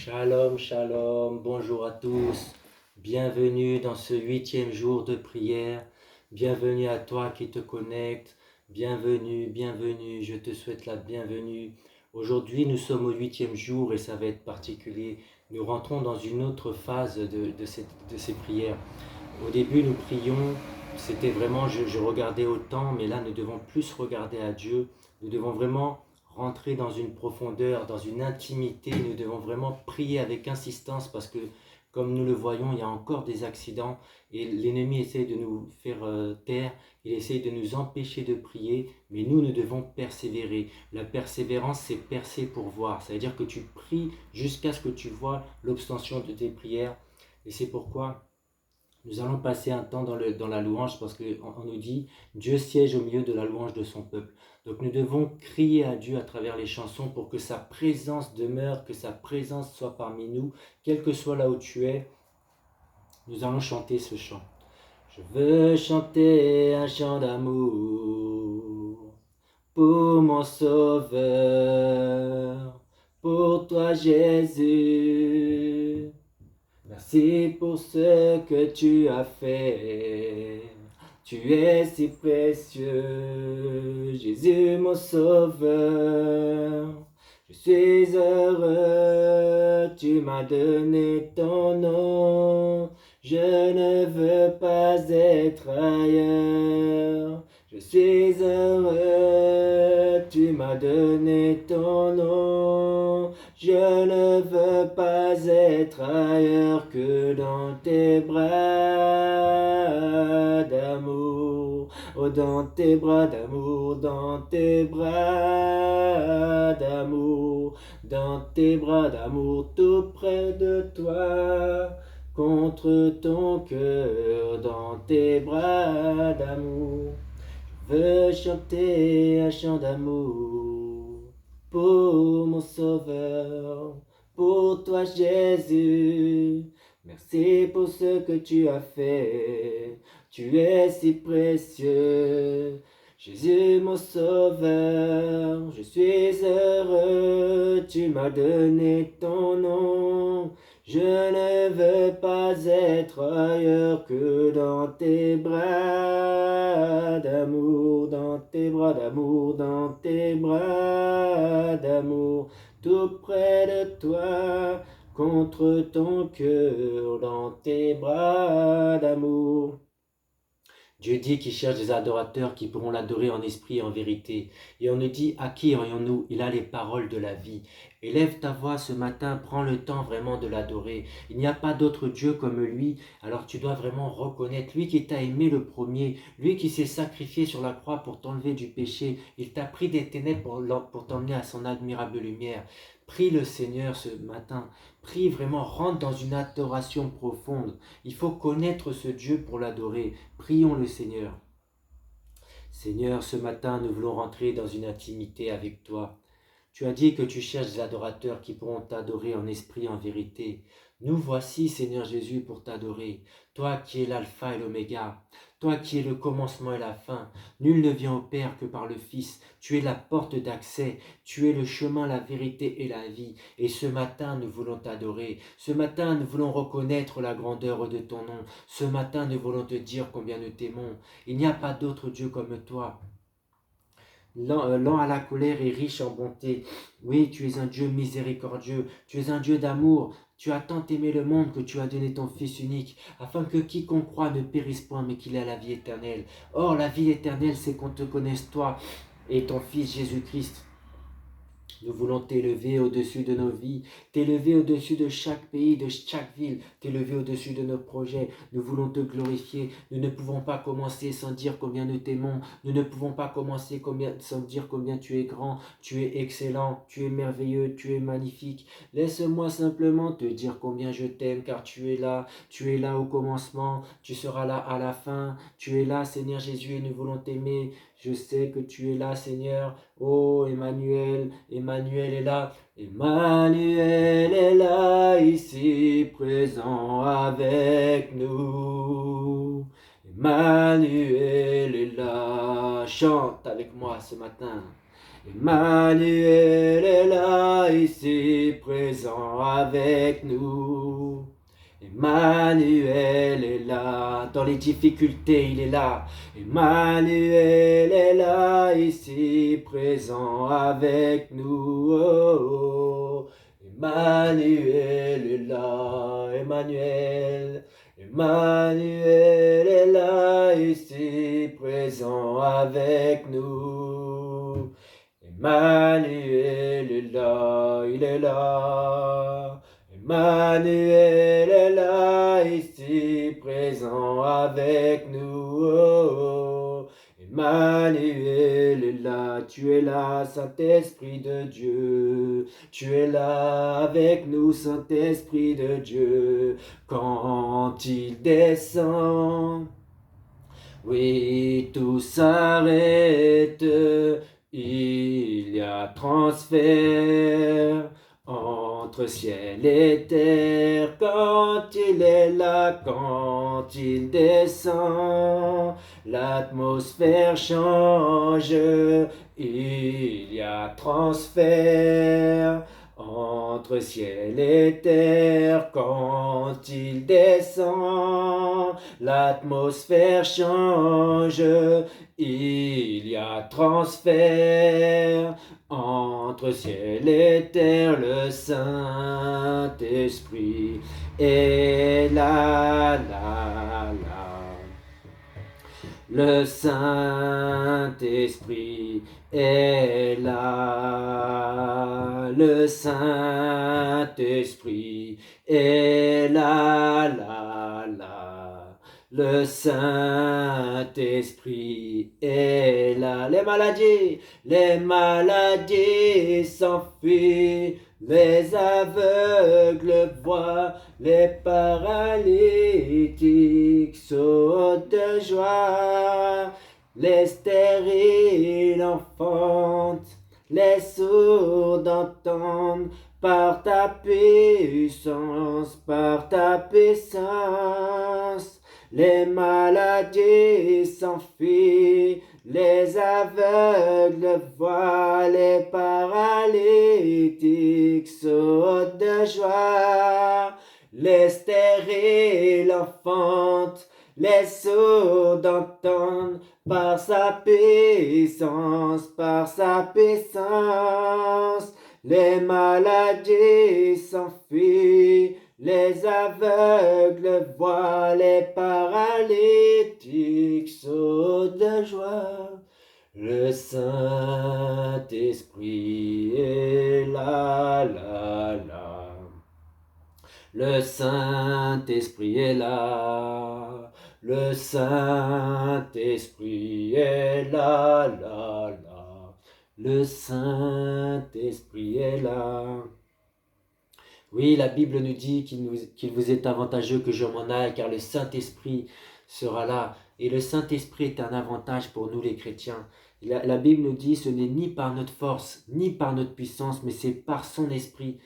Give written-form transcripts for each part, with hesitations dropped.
Shalom, shalom, bonjour à tous. Bienvenue dans ce 8e jour de prière. Bienvenue à toi qui te connecte. Bienvenue, bienvenue, je te souhaite la bienvenue. Aujourd'hui, nous sommes au 8e jour et ça va être particulier. Nous rentrons dans une autre phase de ces prières. Au début, nous prions, c'était vraiment, je regardais au temps, mais là, nous devons plus regarder à Dieu. Nous devons vraiment rentrer dans une profondeur, dans une intimité. Nous devons vraiment prier avec insistance parce que, comme nous le voyons, il y a encore des accidents et l'ennemi essaie de nous faire taire. Il essaie de nous empêcher de prier, mais nous devons persévérer. La persévérance, c'est percer pour voir. Ça veut dire que tu pries jusqu'à ce que tu vois l'obstention de tes prières. Et c'est pourquoi nous allons passer un temps dans la louange parce qu'on nous dit Dieu siège au milieu de la louange de son peuple. Donc nous devons crier à Dieu à travers les chansons pour que sa présence demeure, que sa présence soit parmi nous, quel que soit là où tu es. Nous allons chanter ce chant. Je veux chanter un chant d'amour pour mon Sauveur, pour toi Jésus. Merci pour ce que tu as fait. Tu es si précieux, Jésus mon sauveur. Je suis heureux, tu m'as donné ton nom. Je ne veux pas être ailleurs. Je suis heureux, tu m'as donné ton nom. Je ne veux pas être ailleurs que dans tes bras d'amour. Oh, dans tes bras d'amour, dans tes bras d'amour, dans tes bras d'amour, tout près de toi, contre ton cœur, dans tes bras d'amour. Je veux chanter un chant d'amour pour mon Sauveur, pour toi Jésus. Merci pour ce que tu as fait, tu es si précieux. Jésus mon Sauveur, je suis heureux, tu m'as donné ton nom. Je ne veux pas être ailleurs que dans tes bras d'amour, dans tes bras d'amour, dans tes bras d'amour, tout près de toi, contre ton cœur, dans tes bras d'amour. Dieu dit qu'il cherche des adorateurs qui pourront l'adorer en esprit et en vérité. Et on nous dit, à qui aurions-nous? Il a les paroles de la vie. Élève ta voix ce matin, prends le temps vraiment de l'adorer. Il n'y a pas d'autre Dieu comme lui, alors tu dois vraiment reconnaître lui qui t'a aimé le premier, lui qui s'est sacrifié sur la croix pour t'enlever du péché. Il t'a pris des ténèbres pour t'emmener à son admirable lumière. Prie le Seigneur ce matin. Prie vraiment, rentre dans une adoration profonde. Il faut connaître ce Dieu pour l'adorer. Prions le Seigneur. Seigneur, ce matin, nous voulons rentrer dans une intimité avec toi. Tu as dit que tu cherches des adorateurs qui pourront t'adorer en esprit et en vérité. Nous voici, Seigneur Jésus, pour t'adorer. Toi qui es l'alpha et l'oméga, toi qui es le commencement et la fin. Nul ne vient au Père que par le Fils. Tu es la porte d'accès, tu es le chemin, la vérité et la vie. Et ce matin, nous voulons t'adorer. Ce matin, nous voulons reconnaître la grandeur de ton nom. Ce matin, nous voulons te dire combien nous t'aimons. Il n'y a pas d'autre Dieu comme toi. Lent à la colère et riche en bonté. Oui, tu es un Dieu miséricordieux, tu es un Dieu d'amour. Tu as tant aimé le monde que tu as donné ton Fils unique, afin que quiconque croit ne périsse point, mais qu'il ait la vie éternelle. Or, la vie éternelle, c'est qu'on te connaisse toi et ton Fils Jésus-Christ. Nous voulons t'élever au-dessus de nos vies, t'élever au-dessus de chaque pays, de chaque ville, t'élever au-dessus de nos projets. Nous voulons te glorifier. Nous ne pouvons pas commencer sans dire combien nous t'aimons. Nous ne pouvons pas commencer sans dire combien tu es grand, tu es excellent, tu es merveilleux, tu es magnifique. Laisse-moi simplement te dire combien je t'aime, car tu es là au commencement, tu seras là à la fin. Tu es là, Seigneur Jésus, et nous voulons t'aimer. Je sais que tu es là, Seigneur. Oh, Emmanuel, Emmanuel est là. Emmanuel est là, ici présent avec nous. Emmanuel est là. Chante avec moi ce matin. Emmanuel est là, ici présent avec nous. Emmanuel est là, dans les difficultés il est là. Emmanuel est là, ici présent avec nous. Oh, oh. Emmanuel est là, Emmanuel. Emmanuel est là, ici présent avec nous. Emmanuel est là, il est là. Emmanuel est là, ici présent avec nous. Oh, oh. Emmanuel est là, tu es là, Saint-Esprit de Dieu. Tu es là avec nous, Saint-Esprit de Dieu. Quand il descend, oui, tout s'arrête. Il y a transfert entre ciel et terre quand il est là, quand il descend. L'atmosphère change, il y a transfert entre ciel et terre quand il descend. L'atmosphère change, il y a transfert entre ciel et terre. Le Saint-Esprit est là, là, là. Le Saint-Esprit est là. Le Saint-Esprit est là, là, là. Le Saint-Esprit est là. Les maladies s'enfuient. Les aveugles voient, les paralytiques sautent de joie, les stériles enfantent, les sourds entendent, par ta puissance, par ta puissance. Les maladies s'enfuient, les aveugles voient, les paralytiques sautent de joie, les stériles enfantent, les sourds entendent, par sa puissance, par sa puissance. Les maladies s'enfuient, les aveugles voient, les paralytiques sautent de joie. Le Saint-Esprit est là, là, là. Le Saint-Esprit est là. Le Saint-Esprit est là, là, là. Le Saint-Esprit est là. Oui, la Bible nous dit qu'il vous est avantageux que je m'en aille, car le Saint-Esprit sera là. Et le Saint-Esprit est un avantage pour nous les chrétiens. La Bible nous dit ce n'est ni par notre force, ni par notre puissance, mais c'est par son Esprit.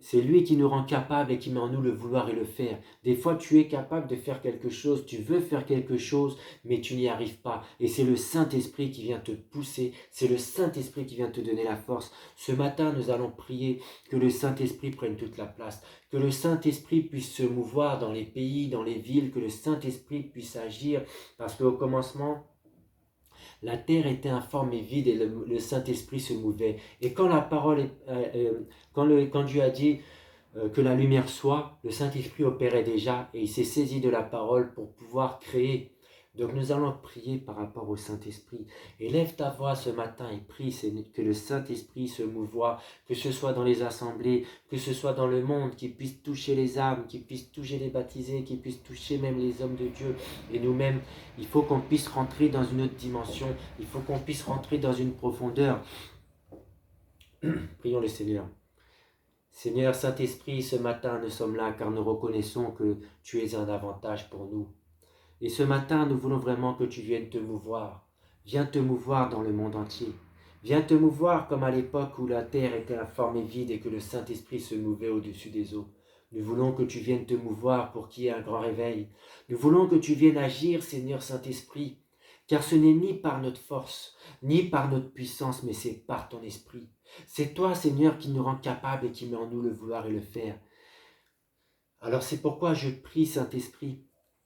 C'est lui qui nous rend capables et qui met en nous le vouloir et le faire. Des fois, tu es capable de faire quelque chose, tu veux faire quelque chose, mais tu n'y arrives pas. Et c'est le Saint-Esprit qui vient te pousser, c'est le Saint-Esprit qui vient te donner la force. Ce matin, nous allons prier que le Saint-Esprit prenne toute la place, que le Saint-Esprit puisse se mouvoir dans les pays, dans les villes, que le Saint-Esprit puisse agir, parce qu'au commencement, la terre était informe et vide et le Saint-Esprit se mouvait. Et quand la parole, quand Dieu a dit que la lumière soit, le Saint-Esprit opérait déjà et il s'est saisi de la parole pour pouvoir créer. Donc nous allons prier par rapport au Saint-Esprit. Élève ta voix ce matin et prie que le Saint-Esprit se mouvoie, que ce soit dans les assemblées, que ce soit dans le monde, qu'il puisse toucher les âmes, qu'il puisse toucher les baptisés, qu'il puisse toucher même les hommes de Dieu et nous-mêmes. Il faut qu'on puisse rentrer dans une autre dimension, il faut qu'on puisse rentrer dans une profondeur. Prions le Seigneur. Seigneur Saint-Esprit, ce matin nous sommes là car nous reconnaissons que tu es un avantage pour nous. Et ce matin, nous voulons vraiment que tu viennes te mouvoir. Viens te mouvoir dans le monde entier. Viens te mouvoir comme à l'époque où la terre était informe et vide et que le Saint-Esprit se mouvait au-dessus des eaux. Nous voulons que tu viennes te mouvoir pour qu'il y ait un grand réveil. Nous voulons que tu viennes agir, Seigneur Saint-Esprit. car ce n'est ni par notre force, ni par notre puissance, mais c'est par ton esprit. C'est toi, Seigneur, qui nous rend capables et qui met en nous le vouloir et le faire. Alors c'est pourquoi je prie, Saint-Esprit,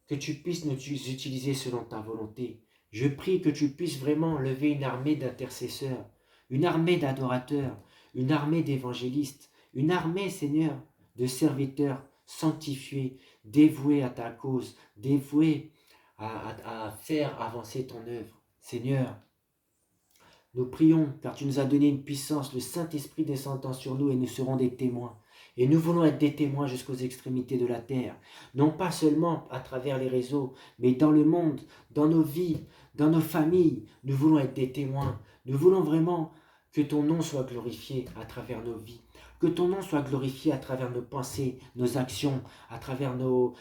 que tu puisses nous utiliser selon ta volonté. Je prie que tu puisses vraiment lever une armée d'intercesseurs, une armée d'adorateurs, une armée d'évangélistes, une armée, Seigneur, de serviteurs sanctifiés, dévoués à ta cause, dévoués à faire avancer ton œuvre. Seigneur, nous prions, car tu nous as donné une puissance, le Saint-Esprit descendant sur nous et nous serons des témoins. Et nous voulons être des témoins jusqu'aux extrémités de la terre. Non pas seulement à travers les réseaux, mais dans le monde, dans nos vies, dans nos familles. Nous voulons être des témoins. Nous voulons vraiment que ton nom soit glorifié à travers nos vies. Que ton nom soit glorifié à travers nos pensées, nos actions, à travers nos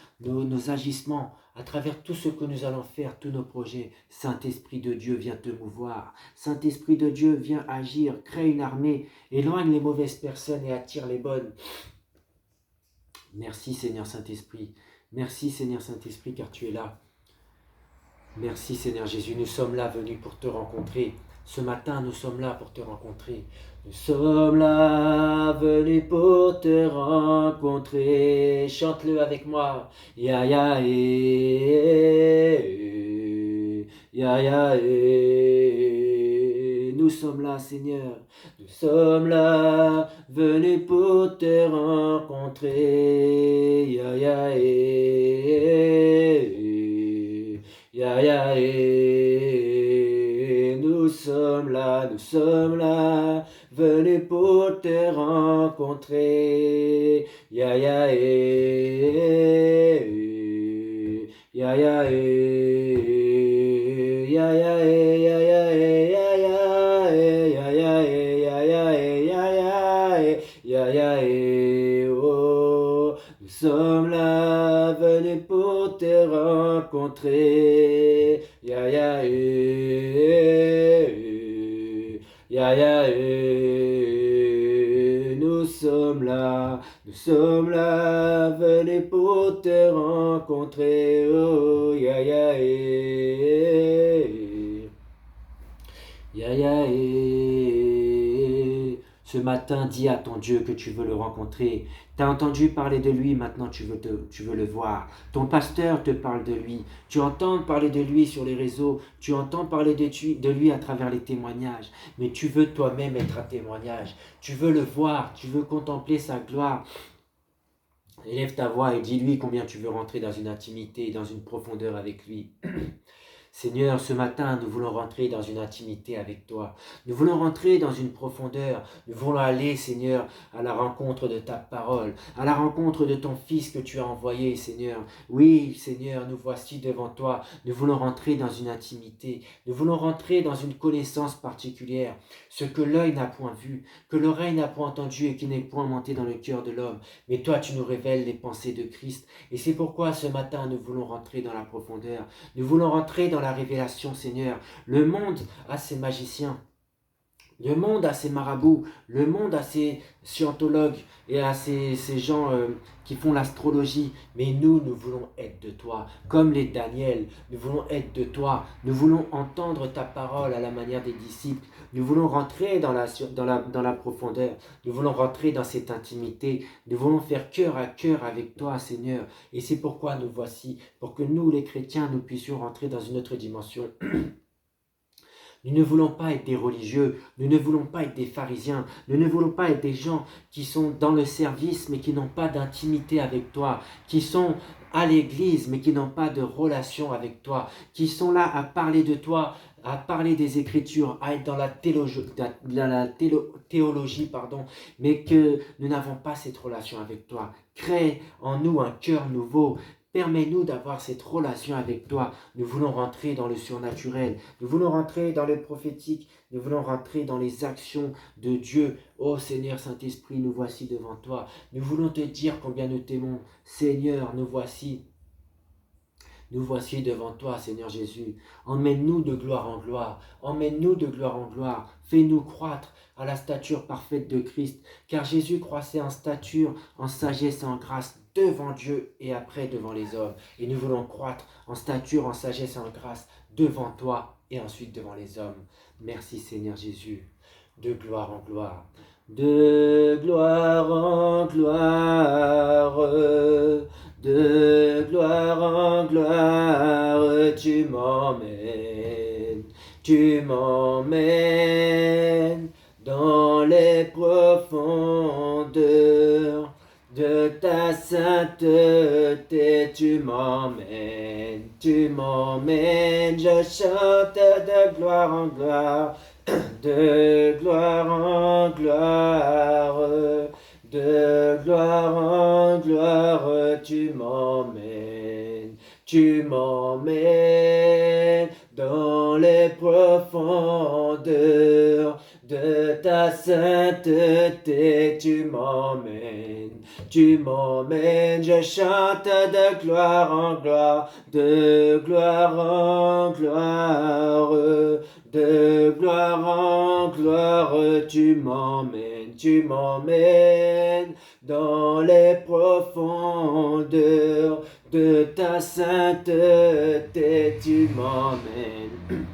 agissements, à travers tout ce que nous allons faire, tous nos projets. Saint-Esprit de Dieu, viens te mouvoir. Saint-Esprit de Dieu, viens agir, crée une armée, éloigne les mauvaises personnes et attire les bonnes. Merci Seigneur Saint-Esprit. Merci Seigneur Saint-Esprit, car tu es là. Merci Seigneur Jésus, nous sommes là venus pour te rencontrer. Ce matin, nous sommes là pour te rencontrer. Nous sommes là venus pour te rencontrer. Chante-le avec moi. Ya ya ya ya Nous sommes là, Seigneur. Nous sommes là venus pour te rencontrer. Ya ya ya ya Nous sommes là, venus pour te rencontrer. Ya ya ya ya ya ya Nous sommes là, venus pour te rencontrer. Ya ya Nous sommes là, venus pour te rencontrer. Oh, ya ya Ce matin, dis à ton Dieu que tu veux le rencontrer. Tu as entendu parler de lui, maintenant tu veux le voir. Ton pasteur te parle de lui. Tu entends parler de lui sur les réseaux. Tu entends parler de lui à travers les témoignages. Mais tu veux toi-même être un témoignage. Tu veux le voir, tu veux contempler sa gloire. Élève ta voix et dis-lui combien tu veux rentrer dans une intimité, dans une profondeur avec lui. Seigneur, ce matin, nous voulons rentrer dans une intimité avec toi. Nous voulons rentrer dans une profondeur. Nous voulons aller, Seigneur, à la rencontre de ta parole, à la rencontre de ton Fils que tu as envoyé, Seigneur. Oui, Seigneur, nous voici devant toi. Nous voulons rentrer dans une intimité. Nous voulons rentrer dans une connaissance particulière. Ce que l'œil n'a point vu, que l'oreille n'a point entendu et qui n'est point monté dans le cœur de l'homme. Mais toi, tu nous révèles les pensées de Christ. Et c'est pourquoi ce matin, nous voulons rentrer dans la profondeur. Nous voulons rentrer dans la révélation, Seigneur. Le monde a ses magiciens, le monde a ses marabouts, le monde a ses scientologues et a ces gens qui font l'astrologie. Mais nous voulons être de toi, comme les Daniel. Nous voulons être de toi. Nous voulons entendre ta parole à la manière des disciples. Nous voulons rentrer dans la profondeur. Nous voulons rentrer dans cette intimité. Nous voulons faire cœur à cœur avec toi, Seigneur. Et c'est pourquoi nous voici, pour que nous, les chrétiens, nous puissions rentrer dans une autre dimension. Nous ne voulons pas être des religieux, nous ne voulons pas être des pharisiens, nous ne voulons pas être des gens qui sont dans le service mais qui n'ont pas d'intimité avec toi, qui sont à l'église mais qui n'ont pas de relation avec toi, qui sont là à parler de toi, à parler des Écritures, à être dans la théologie, mais que nous n'avons pas cette relation avec toi. Crée en nous un cœur nouveau. Permets-nous d'avoir cette relation avec toi. Nous voulons rentrer dans le surnaturel. Nous voulons rentrer dans le prophétique. Nous voulons rentrer dans les actions de Dieu. Oh Seigneur Saint-Esprit, nous voici devant toi. Nous voulons te dire combien nous t'aimons. Seigneur, nous voici. Nous voici devant toi, Seigneur Jésus. Emmène-nous de gloire en gloire. Emmène-nous de gloire en gloire. Fais-nous croître à la stature parfaite de Christ. Car Jésus croissait en stature, en sagesse et en grâce devant Dieu et après devant les hommes. Et nous voulons croître en stature, en sagesse et en grâce devant toi et ensuite devant les hommes. Merci Seigneur Jésus, de gloire en gloire. De gloire en gloire, de gloire en gloire, tu m'emmènes dans les profondeurs de ta sainteté, tu m'emmènes, je chante de gloire en gloire. De gloire en gloire, de gloire en gloire, tu m'emmènes dans les profondeurs de ta sainteté, tu m'emmènes, je chante de gloire en gloire, de gloire en gloire. De gloire en gloire, tu m'emmènes dans les profondeurs de ta sainteté, tu m'emmènes.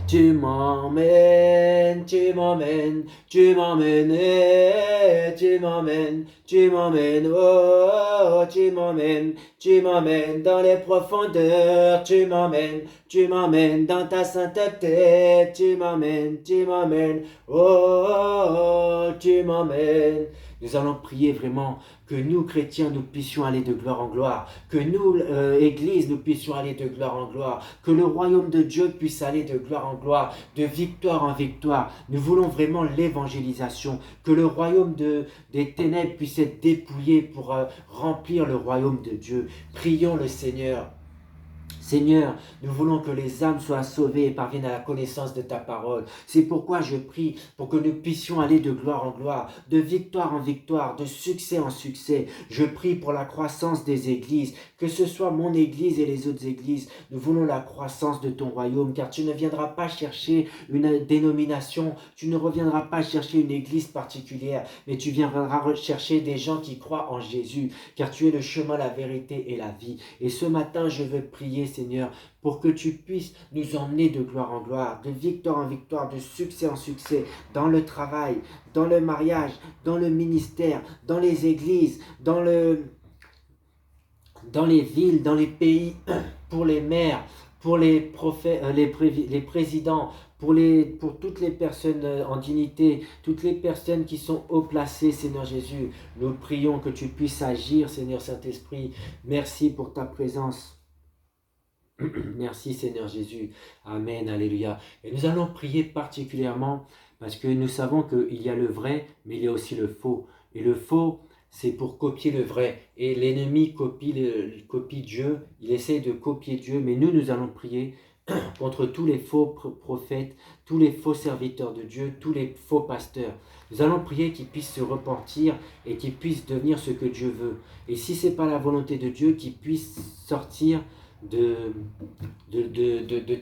Tu m'emmènes, oh, tu m'emmènes dans les profondeurs, tu m'emmènes dans ta sainteté, tu m'emmènes, oh, tu m'emmènes. Nous allons prier vraiment que nous, chrétiens, nous puissions aller de gloire en gloire, que nous, Église, nous puissions aller de gloire en gloire, que le royaume de Dieu puisse aller de gloire en gloire, de victoire en victoire. Nous voulons vraiment l'évangélisation, que le royaume des ténèbres puisse être dépouillé pour remplir le royaume de Dieu. Prions le Seigneur. Seigneur, nous voulons que les âmes soient sauvées et parviennent à la connaissance de ta parole. C'est pourquoi je prie pour que nous puissions aller de gloire en gloire, de victoire en victoire, de succès en succès. Je prie pour la croissance des églises, que ce soit mon église et les autres églises. Nous voulons la croissance de ton royaume, car tu ne viendras pas chercher une dénomination, tu ne reviendras pas chercher une église particulière, mais tu viendras rechercher des gens qui croient en Jésus, car tu es le chemin, la vérité et la vie. Et ce matin, je veux prier, Seigneur, pour que tu puisses nous emmener de gloire en gloire, de victoire en victoire, de succès en succès, dans le travail, dans le mariage, dans le ministère, dans les églises, dans les villes, dans les pays, pour les maires, pour les prophètes, les présidents, pour toutes les personnes en dignité, toutes les personnes qui sont haut placées, Seigneur Jésus. Nous prions que tu puisses agir, Seigneur Saint-Esprit. Merci pour ta présence. Merci Seigneur Jésus. Amen, alléluia. Et nous allons prier particulièrement parce que nous savons qu'il y a le vrai, mais il y a aussi le faux. Et le faux, c'est pour copier le vrai. Et l'ennemi copie Dieu, il essaie de copier Dieu, mais nous allons prier contre tous les faux prophètes, tous les faux serviteurs de Dieu, tous les faux pasteurs. Nous allons prier qu'ils puissent se repentir et qu'ils puissent devenir ce que Dieu veut. Et si ce n'est pas la volonté de Dieu, qu'ils puissent sortir de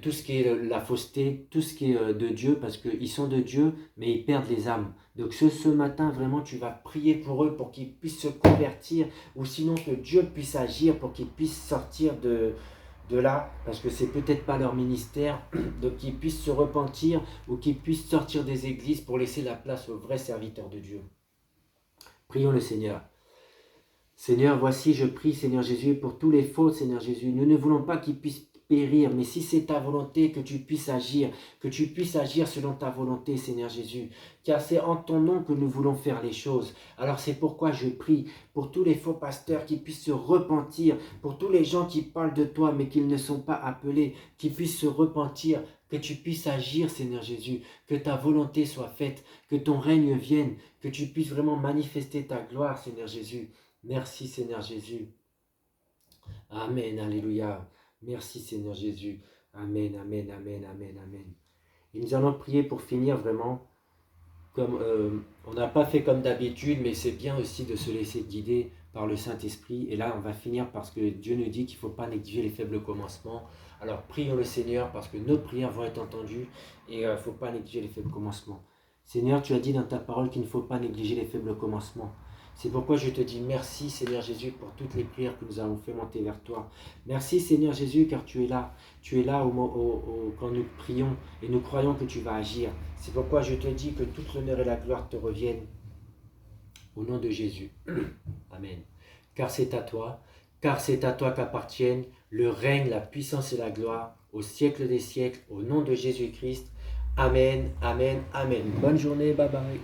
tout ce qui est la fausseté, tout ce qui est de Dieu, parce qu'ils sont de Dieu, mais ils perdent les âmes. Donc ce matin, vraiment, tu vas prier pour eux, pour qu'ils puissent se convertir, ou sinon que Dieu puisse agir pour qu'ils puissent sortir de là, parce que c'est peut-être pas leur ministère, donc qu'ils puissent se repentir, ou qu'ils puissent sortir des églises pour laisser la place aux vrais serviteurs de Dieu. Prions le Seigneur. Seigneur, voici, je prie, Seigneur Jésus, pour tous les faux, Seigneur Jésus. Nous ne voulons pas qu'ils puissent périr, mais si c'est ta volonté, que tu puisses agir selon ta volonté, Seigneur Jésus. Car c'est en ton nom que nous voulons faire les choses. Alors c'est pourquoi je prie pour tous les faux pasteurs qui puissent se repentir, pour tous les gens qui parlent de toi, mais qui ne sont pas appelés, qui puissent se repentir, que tu puisses agir, Seigneur Jésus, que ta volonté soit faite, que ton règne vienne, que tu puisses vraiment manifester ta gloire, Seigneur Jésus. Merci Seigneur Jésus. Amen, alléluia. Merci Seigneur Jésus. Amen, amen, amen, amen, amen. Et nous allons prier pour finir vraiment, comme on n'a pas fait comme d'habitude, mais c'est bien aussi de se laisser guider par le Saint-Esprit. Et là, on va finir parce que Dieu nous dit qu'il ne faut pas négliger les faibles commencements. Alors prions le Seigneur parce que nos prières vont être entendues et il ne faut pas négliger les faibles commencements. Seigneur, tu as dit dans ta parole qu'il ne faut pas négliger les faibles commencements. C'est pourquoi je te dis merci Seigneur Jésus pour toutes les prières que nous avons fait monter vers toi. Merci Seigneur Jésus car tu es là. Tu es là quand nous prions et nous croyons que tu vas agir. C'est pourquoi je te dis que toute l'honneur et la gloire te reviennent au nom de Jésus. Amen. Car c'est à toi qu'appartiennent le règne, la puissance et la gloire au siècle des siècles, au nom de Jésus-Christ. Amen, amen, amen. Bonne journée, bye bye.